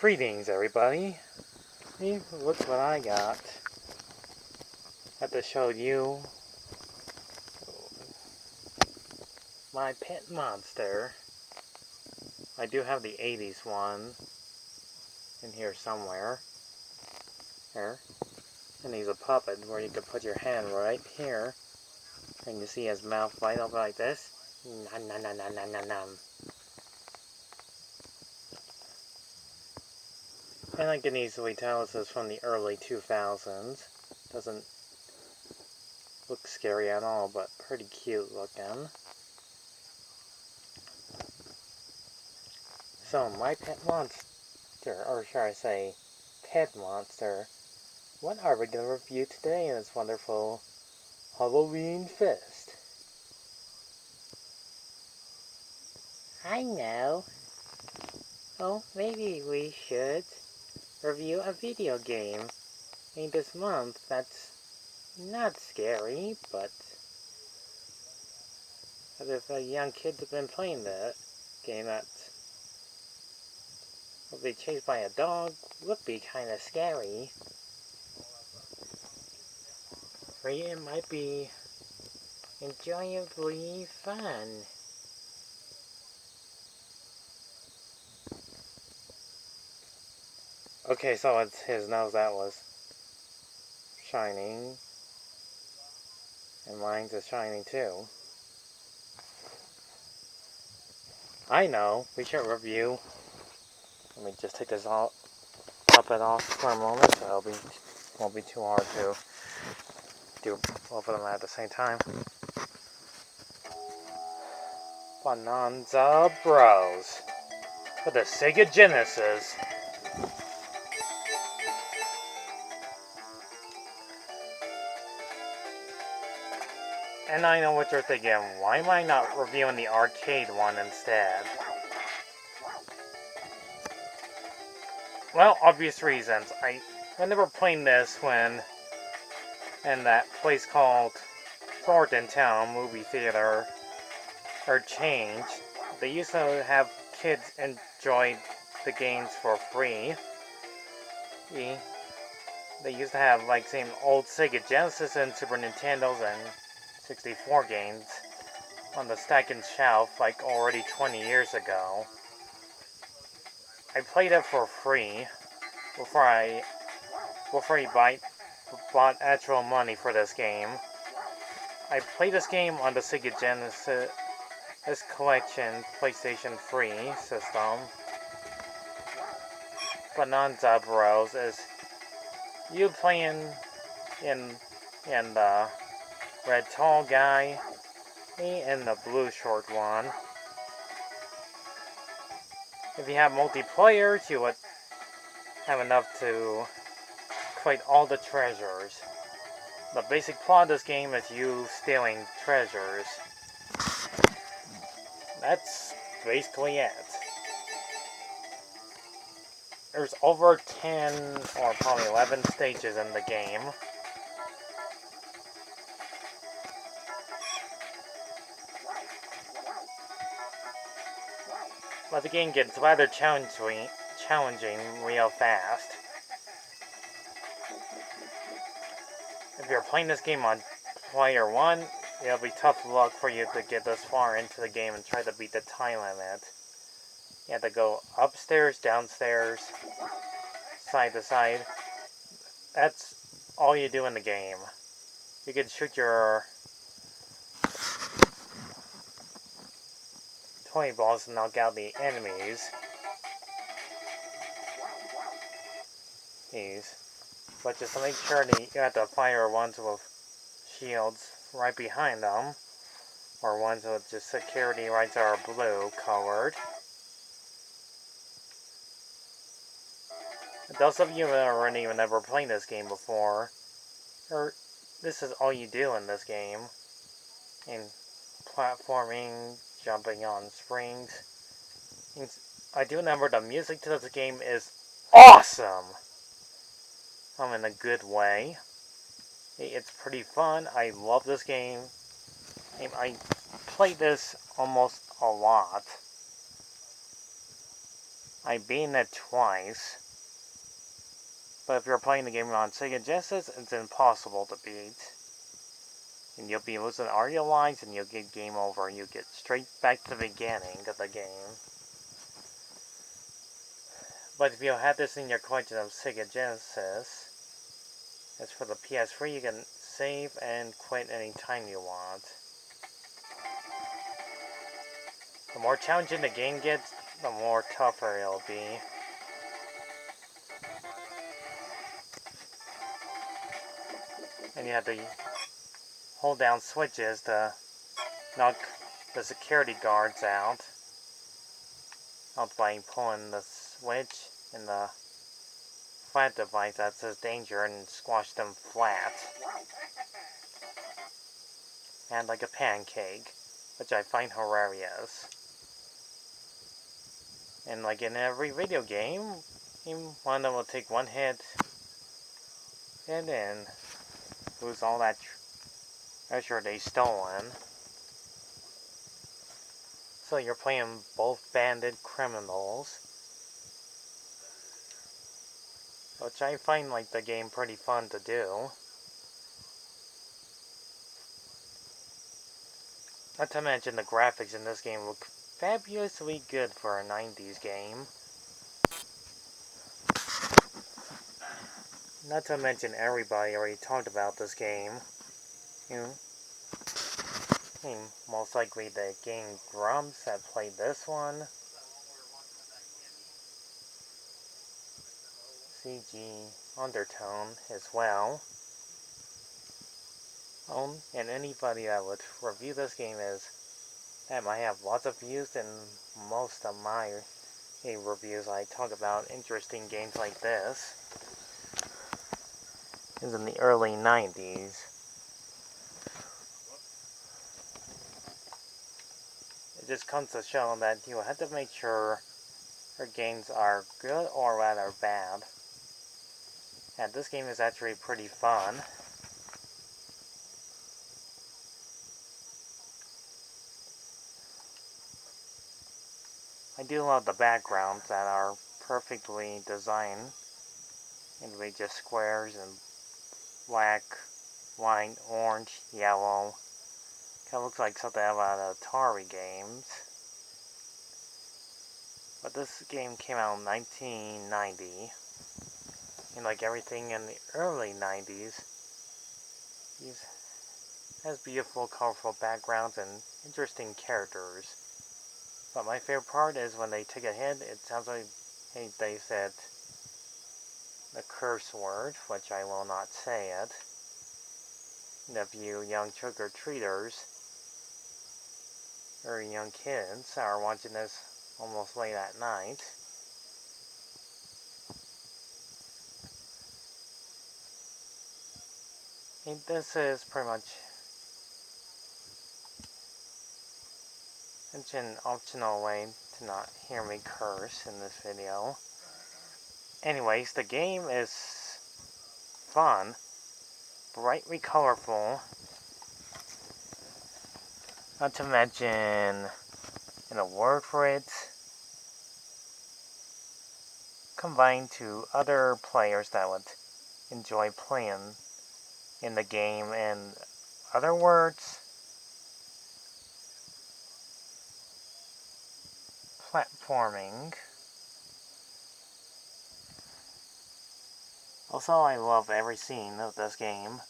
Greetings, everybody. See, look what I got. I have to show you my pet monster. I do have the 80s one in here somewhere. Here. And he's a puppet where you can put your hand right here. And you see his mouth right over like this. Nom nom nom nom nom nom nom. And I can easily tell this is from the early 2000s. Doesn't look scary at all, but pretty cute looking. So, my pet monster, or should I say, pet monster, what are we going to review today in this wonderful Halloween fest? I know. Oh, maybe we should review a video game in this month that's not scary, but if a young kids have been playing the game that will be chased by a dog would be kind of scary. For you, it might be enjoyably fun. Okay, so it's his nose that was shining, and mine's is shining too. I know, we should review. Let me just take this all puppet off for a moment, so it won't be too hard to do both of them at the same time. Bonanza Bros. For the Sega Genesis. And I know what you're thinking, why am I not reviewing the arcade one instead? Well, obvious reasons. I remember playing this when in that place called Thornton Town movie theater or changed. They used to have kids enjoy the games for free. They used to have like same old Sega Genesis and Super Nintendos and 64 games on the stacking shelf like already 20 years ago. I played it for free before I bought actual money for this game. I played this game on the Sega Genesis Collection PlayStation 3 system. Bonanza Bros is you playing in the red tall guy, me and the blue short one. If you have multiplayer, you would have enough to collect all the treasures. The basic plot of this game is you stealing treasures. That's basically it. There's over 10 or probably 11 stages in the game. But the game gets rather challenging real fast. If you're playing this game on player 1, it'll be tough luck for you to get this far into the game and try to beat the time limit. You have to go upstairs, downstairs, side to side. That's all you do in the game. You can shoot your toy balls to knock out the enemies. But just to make sure that you have to fire ones with shields right behind them, or ones with just security lights are blue colored. Those of you that already even never played this game before, or this is all you do in this game, in platforming, jumping on springs. I do remember the music to this game is awesome! In a good way. It's pretty fun. I love this game. I played this almost a lot. I've beaten it twice. But if you're playing the game on Sega Genesis, it's impossible to beat. And you'll be losing all your lives and you'll get game over. You get straight back to the beginning of the game. But if you have this in your collection of Sega Genesis, as for the PS3, you can save and quit anytime you want. The more challenging the game gets, the more tougher it'll be. And you have to hold down switches to knock the security guards out by pulling the switch in the flat device that says danger and squash them flat. And like a pancake, which I find hilarious. And like in every video game, one of them will take one hit and then lose all that treasure they stolen. So you're playing both bandit criminals, which I find like the game pretty fun to do. Not to mention the graphics in this game look fabulously good for a 90s game. Not to mention everybody already talked about this game. Most likely the Game Grumps that played this one. CG Undertone as well. And anybody that would review this game that might have lots of views, and most of my reviews I talk about interesting games like this is in the early 90s. It just comes to show that you have to make sure your games are good or rather bad. And this game is actually pretty fun. I do love the backgrounds that are perfectly designed. And we just squares and black, white, orange, yellow. Kind of looks like something out of Atari games. But this game came out in 1990. And like everything in the early 90s, it has beautiful, colorful backgrounds and interesting characters. But my favorite part is when they take a hit, it sounds like they said the curse word, which I will not say it. And if you young trick-or-treaters or young kids are watching this almost late at night, this is pretty much an optional way to not hear me curse in this video. Anyways, the game is fun, brightly colorful, not to mention, in a word for it, combined to other players that would enjoy playing in the game. In other words, platforming. Also, I love every scene of this game.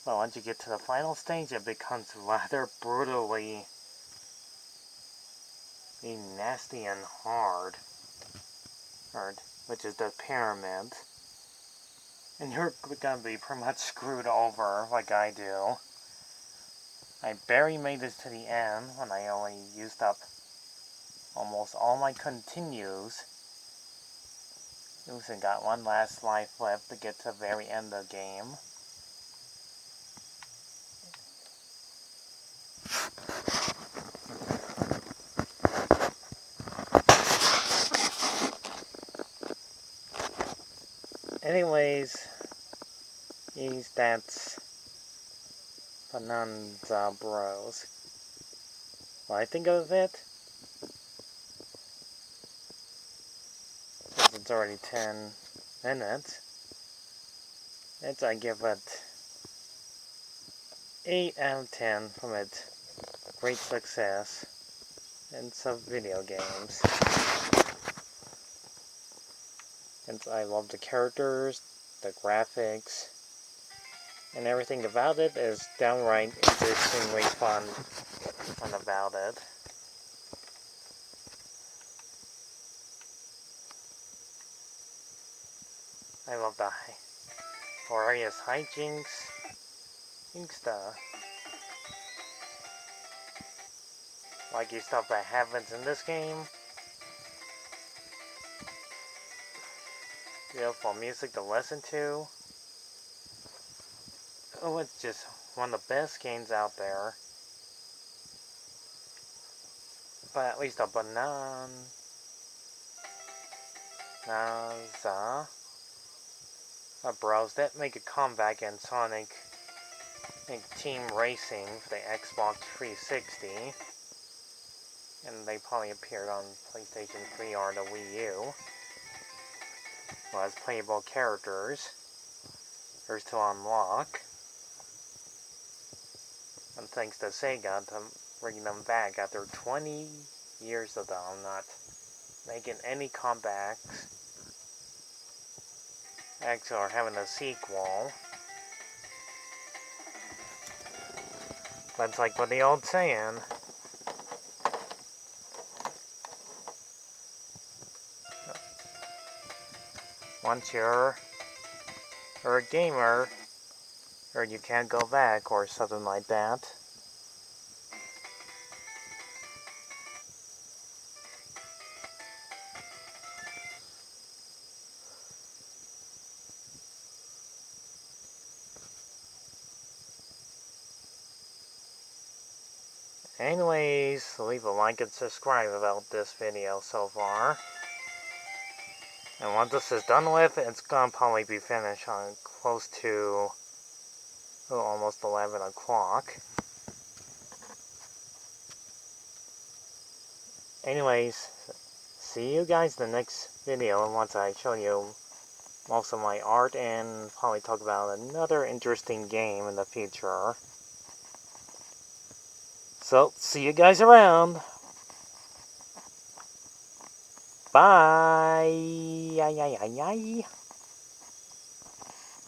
But once you get to the final stage, it becomes rather brutally nasty and hard, which is the pyramid. And you're gonna be pretty much screwed over like I do. I barely made it to the end when I only used up almost all my continues. And got one last life left to get to the very end of the game. Anyways, that's Bonanza Bros. When I think of it, since it's already 10 minutes. I give it 8 out of 10 from its great success in some video games. And I love the characters, the graphics, and everything about it is downright interestingly fun about it. I love the hilarious hijinks and stuff. Like the stuff that happens in this game. Beautiful music to listen to. Oh, it's just one of the best games out there. But at least a bonanza bros that make a comeback in Sonic and Team Racing for the Xbox 360. And they probably appeared on PlayStation 3 or the Wii U. Well, as playable characters. There's to unlock. And thanks to Sega to bringing them back after 20 years of them not making any comebacks. Actually, are having a sequel. That's like what the old saying. Once you're a gamer, or you can't go back, or something like that. Anyways, leave a like and subscribe about this video so far. And once this is done with, it's gonna probably be finished on close to almost 11 o'clock. Anyways, see you guys in the next video once I show you most of my art and probably talk about another interesting game in the future. So, see you guys around. Bye.